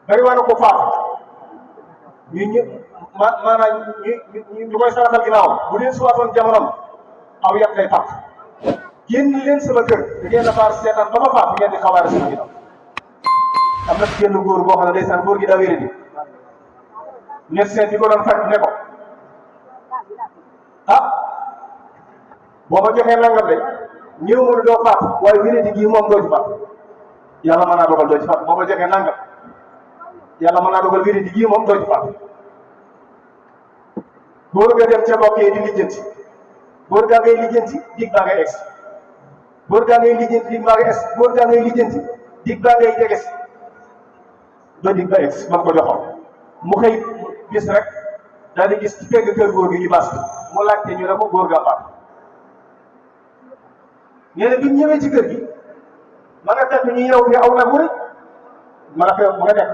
bari waa na ko faatu maanaam ñu koy saraxal ginnaawam bu dee suwaatoon jamonoom aw yat lay fàtt génn leen sama kër da ngeen a faar seetaan ba ma faatu ngeen di xawaare sama ginnaaw. am na ci génn góor boo xam ne ndeysaan góor gi daa wéri di médecin bi ko doon faj ne ko boo ma joxee nangam de ñëw ma doo faatu waaye wéri di gii moom doo ci faatu yàlla mën naa dogal doo ci faatu boo ma joxee nangam yàlla mën naa dogal wéri di gii moom doo ci faatu. góor ga dem ca mbokk yi di lijjanti góor gaa ngay lijjanti dig baa ngay egsi góor gaa ngay lijjanti dig baa ngay egsi góor gaa ngay lijjanti dig baa ngay jege si ba dig ba egsi ba ko joxoon mu xëy gis rek daal di gis ci pegg kër góor gi ñu bas mu laajte ñu ne ko góor gaa faatu. nee na bi ñu ñëwee ci kër gi ma nga fekk ñu yeewu fi aw nag wu rëy ma nga fekk